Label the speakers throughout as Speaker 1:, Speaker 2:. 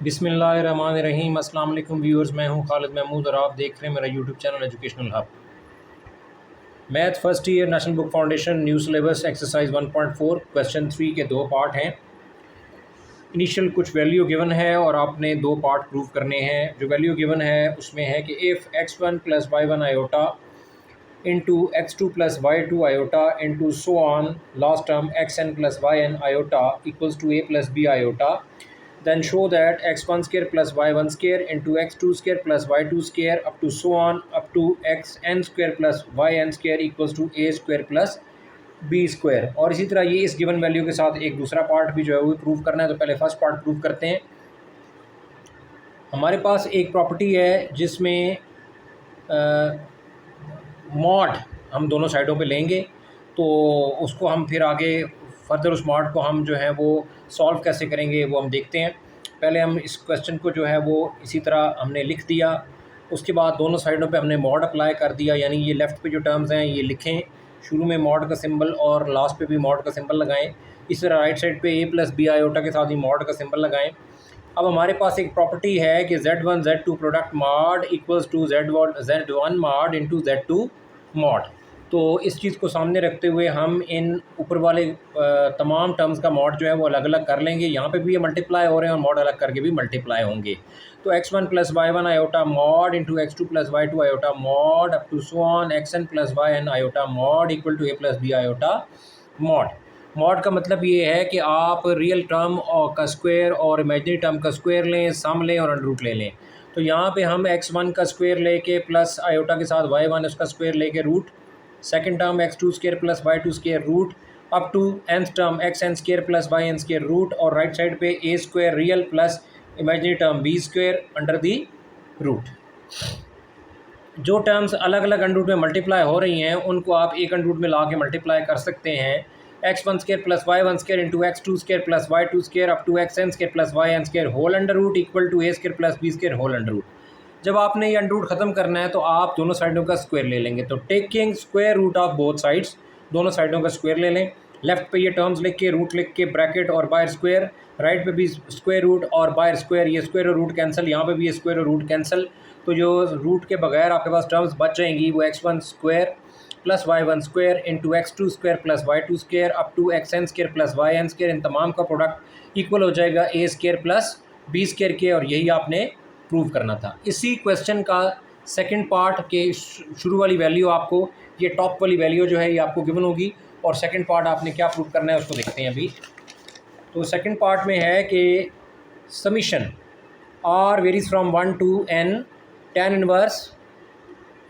Speaker 1: बिस्मिल्लाहिर्रहमानिर्रहीम। अस्सलाम वालेकुम व्यूअर्स, मैं हूं खालिद महमूद और आप देख रहे हैं मेरा YouTube channel educational hub. Math first year national book foundation new syllabus exercise 1.4 question 3 के दो पार्ट हैं। इनिशियल कुछ वैल्यू गिवन है और आपने दो पार्ट प्रूव करने हैं। जो वैल्यू गिवन है उसमें है कि if x1 plus y1 iota into x2 plus y2 iota into so on last term xn plus yn iota equals to a plus b iota, then show that x1 square plus y1 square into x2 square plus y2 square up to so on up to xn square plus yn square equals to a square plus b square। और इसी तरह ये इस given value के साथ एक दूसरा part भी जो है वो प्रूव करना है। तो पहले फर्स्ट पार्ट प्रूव करते हैं। हमारे पास एक प्रॉपर्टी है जिसमें मॉड हम दोनों साइडों पे लेंगे, तो उसको हम फिर आगे फर्दर उस मॉड को हम जो है वो सॉल्व कैसे करेंगे वो हम देखते हैं। पहले हम इस क्वेश्चन को जो है वो इसी तरह हमने लिख दिया। उसके बाद दोनों साइडों पे हमने मॉड अप्लाई कर दिया, यानी ये लेफ़्ट पे जो टर्म्स हैं ये लिखें, शुरू में मॉड का सिंबल और लास्ट पे भी मॉड का सिंबल लगाएं। इस तरह राइट साइड पे a प्लस बी आयोटा के साथ ही मॉड का सिंबल लगाएं। अब हमारे पास एक प्रॉपर्टी है कि z1 z2 product mod equals to z1 mod into z2 mod. तो इस चीज़ को सामने रखते हुए हम इन ऊपर वाले तमाम टर्म्स का मॉड जो है वो अलग अलग कर लेंगे। यहाँ पे भी ये मल्टीप्लाई हो रहे हैं और मॉड अलग करके भी मल्टीप्लाई होंगे। तो x1 plus y1 iota mod into x2 plus y2 iota mod up to so on xn plus yn iota mod equal to a plus b iota mod. Mod का मतलब ये है कि आप रियल टर्म और का स्क्वायर और imaginary term का स्क्वायर लें, सम लें और अंडर रूट ले लें। तो यहाँ पे हम x1 का स्क्वायर लेके प्लस आयोटा के साथ y1 उसका स्क्वायर लेके root, second term x2 square plus y2 square root up to nth term xn square plus yn square root, और राइट साइड पे a square real plus imaginary term b square under the root. जो terms अलग अलग under root में multiply हो रही हैं उनको आप एक अंडर रूट में ला के मल्टीप्लाई कर सकते हैं। x1 square plus y1 square into x2 square plus y2 square up to xn square plus yn square whole under root equal to a square plus b square whole under root. जब आपने ये under root ख़त्म करना है तो आप दोनों साइडों का स्क्वायर ले लेंगे। तो taking square root of both sides, दोनों साइडों का स्क्वायर ले लें। लेफ्ट पे ये टर्म्स लिख के रूट लिख के ब्रैकेट और बाहर स्क्वायर, राइट पे भी स्क्वायर रूट और बाहर स्क्वायर, ये स्क्वायर और रूट कैंसिल, यहाँ पे भी ये स्क्वायर और रूट कैंसिल। तो जो रूट के बगैर आपके पास टर्म्स बच जाएंगी वो x1 square plus y1 square into x2 square plus y2 square up to xn square plus yn square, इन तमाम का प्रोडक्ट इक्वल हो जाएगा a square plus b square के, और यही आपने प्रूव करना था। इसी क्वेश्चन का सेकंड पार्ट के शुरू वाली वैल्यू आपको, ये टॉप वाली वैल्यू जो है ये आपको गिवन होगी, और सेकंड पार्ट आपने क्या प्रूव करना है उसको देखते हैं अभी। तो सेकंड पार्ट में है कि summation r varies from 1 to n tan inverse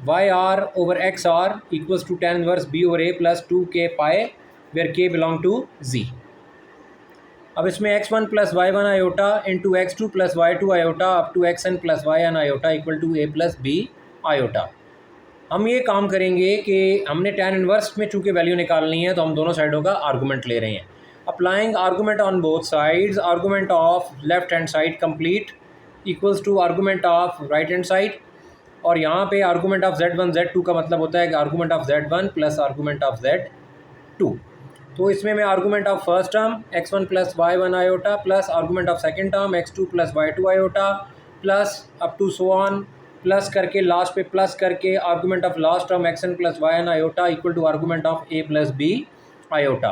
Speaker 1: Y are over x r equals to tan inverse b over a plus 2k pi where k belong to z। अब इसमें x1 plus y1 iota into x2 plus y2 iota up to xn plus yn iota equal to a plus b iota. हम ये काम करेंगे कि हमने tan inverse में चूँकि वैल्यू निकालनी है तो हम दोनों साइडों का आर्गूमेंट ले रहे हैं। Applying argument on both sides, argument of left hand side complete equals to argument of right hand side, और यहाँ पे आर्गूमेंट ऑफ z1 z2 का मतलब होता है कि argument of z1 plus argument of z2। तो इसमें मैं argument of first term x1 plus y1 iota plus argument of second term x2 plus y2 iota plus up to so on plus करके last पे plus करके argument of last term xn plus yn iota equal to argument of a plus b iota.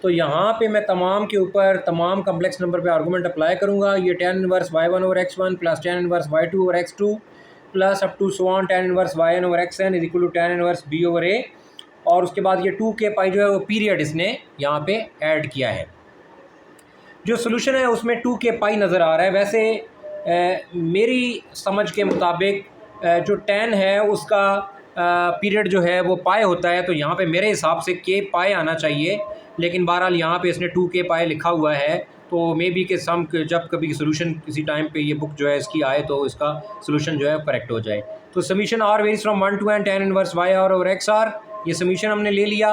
Speaker 1: तो यहाँ पे मैं तमाम के ऊपर तमाम कम्प्लेक्स नंबर पे आर्गूमेंट अप्लाई करूँगा। ये tan inverse y1 over x1 plus tan inverse y2 over x2 plus up to so on tan inverse yn over xn is equal to tan inverse b over a, और उसके बाद ये 2k पाई जो है वो period इसने यहाँ पे ऐड किया है। जो सोल्यूशन है उसमें 2k पाई नज़र आ रहा है। वैसे मेरी समझ के मुताबिक जो tan है उसका पीरियड जो है वो पाई होता है, तो यहाँ पे मेरे हिसाब से k पाई आना चाहिए, लेकिन बहरहाल यहाँ पे इसने 2k पाई लिखा हुआ है। तो मे बी के सम जब कभी सोल्यूशन किसी टाइम पे ये बुक जो है इसकी आए तो इसका सोल्यूशन जो है करेक्ट हो जाए। तो summation r varies from 1 to n tan inverse y r over x r, ये समीशन हमने ले लिया।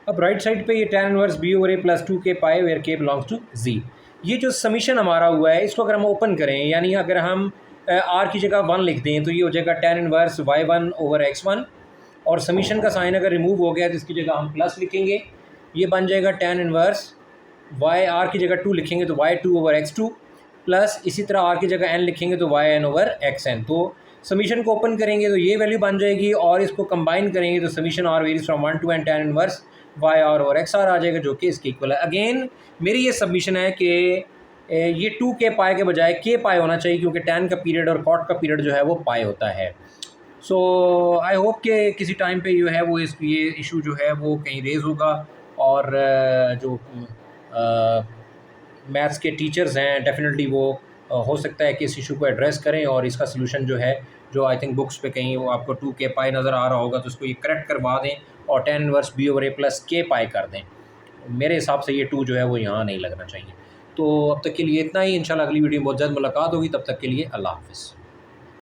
Speaker 1: अब राइट साइड पे ये tan inverse b over a plus 2k pi where k belongs to z। ये जो समीशन हमारा हुआ है इसको अगर हम ओपन करें, यानी अगर हम r की जगह 1 लिख दें तो ये हो जाएगा tan inverse y1 over x1, और समीशन का साइन अगर रिमूव हो गया तो इसकी जगह हम प्लस लिखेंगे, ये बन जाएगा tan इनवर्स वाई आर की जगह 2 लिखेंगे तो y2/x2 प्लस इसी तरह आर की जगह n लिखेंगे तो yn/xn। तो समीशन को ओपन करेंगे तो ये वैल्यू बन जाएगी और इसको कंबाइन करेंगे तो summation R varies from 1 to n tan inverse Y are over x R आ जाएगा, जो कि इसके इक्वल है। अगेन मेरी ये सबमिशन है कि ये 2k पाई के बजाय k पाई होना चाहिए, क्योंकि tan का पीरियड और cot का पीरियड जो है वो पाई होता है। सो आई होप कि किसी टाइम पे जो है वो ये इशू जो है वो कहीं रेज़ होगा, और जो मैथ्स के टीचर्स हैं डेफिनेटली वो हो सकता है कि इस इशू को एड्रेस करें और इसका सलूशन जो है, जो आई थिंक बुक्स पे कहीं वो आपको 2k पाई नज़र आ रहा होगा, तो उसको ये करेक्ट करवा दें और tan inverse b/a plus k पाई कर दें। मेरे हिसाब से ये 2 जो है वो यहाँ नहीं लगना चाहिए। तो अब तक के लिए इतना ही। इंशाल्लाह अगली वीडियो में बहुत जल्द मुलाकात होगी, तब तक के लिए अल्लाह हाफ़िज़।